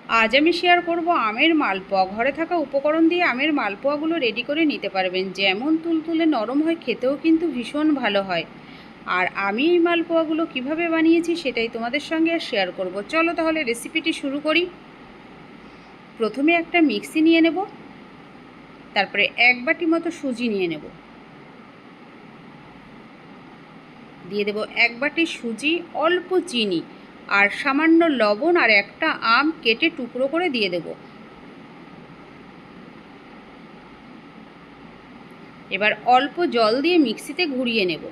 আজ আমি শেয়ার করব আমের মালপোয়া। ঘরে থাকা উপকরণ দিয়ে আমের মালপোয়াগুলো রেডি করে নিতে পারবেন। যেমন তুলতুলে নরম হয়, খেতেও কিন্তু ভীষণ ভালো হয়। আর আমি এই মালপোয়াগুলো কিভাবে বানিয়েছি সেটাই তোমাদের সঙ্গে শেয়ার করব। চলো তাহলে রেসিপিটি শুরু করি। প্রথমে একটা মিক্সি নিয়ে নেব, তারপরে 1 বাটি মতো সুজি নিয়ে নেব, দিয়ে দেব 1 বাটি সুজি, অল্প চিনি আর সামান্য লবণ আর একটা আম কেটে টুকরো করে দিয়ে দেব। এবার অল্প জল দিয়ে মিক্সিতে ঘুরিয়ে নেব।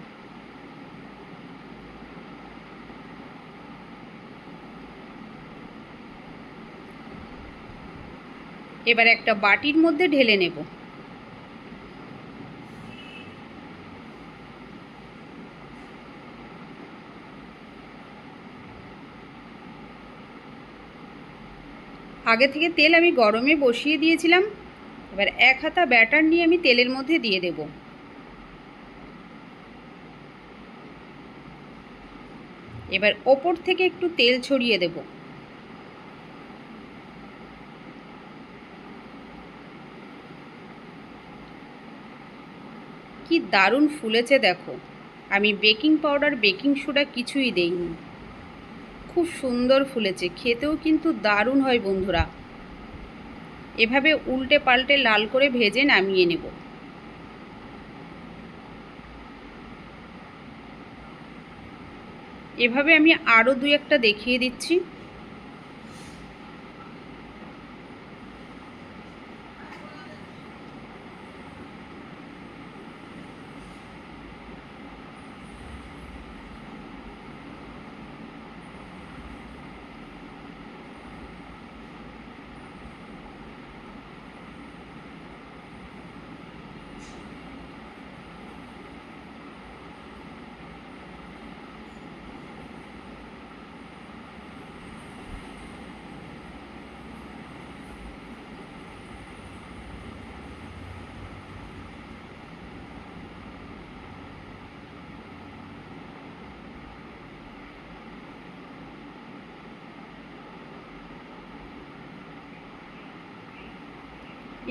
এবার একটা বাটির মধ্যে ঢেলে নেব। আগে থেকে তেল আমি গরমে বসিয়ে দিয়েছিলাম। এবার 1 হাতা ব্যাটার নিয়ে আমি তেলের মধ্যে দিয়ে দেব। এবার ওপর থেকে একটু তেল ছড়িয়ে দেব। কি দারুণ ফুলেছে দেখো। আমি বেকিং পাউডার, বেকিং সোডা কিছুই দেইনি। খুব সুন্দর ফুলেছে, খেতেও কিন্তু দারুণ হয় বন্ধুরা। এভাবে উল্টে পাল্টে লাল করে ভেজে নামিয়ে নেব। এভাবে আমি আরও 2-1টা দেখিয়ে দিচ্ছি।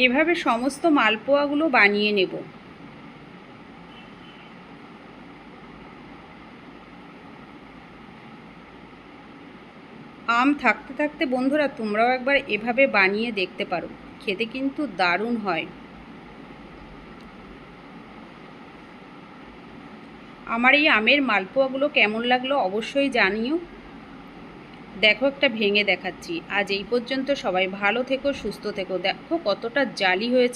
এভাবে সমস্ত মালপোয়াগুলো বানিয়ে নেব। আম থাকতে থাকতে বন্ধুরা তোমরাও একবার এভাবে বানিয়ে দেখতে পারো, খেতে কিন্তু দারুণ হয়। আমার এই আমের মালপোয়াগুলো কেমন লাগলো অবশ্যই জানিও। দেখো একটা ভেঙে দেখাচ্ছি। আজ এই পর্যন্ত, সবাই ভালো থেকো, সুস্থ থেকো। দেখো কতটা জালি হয়েছে।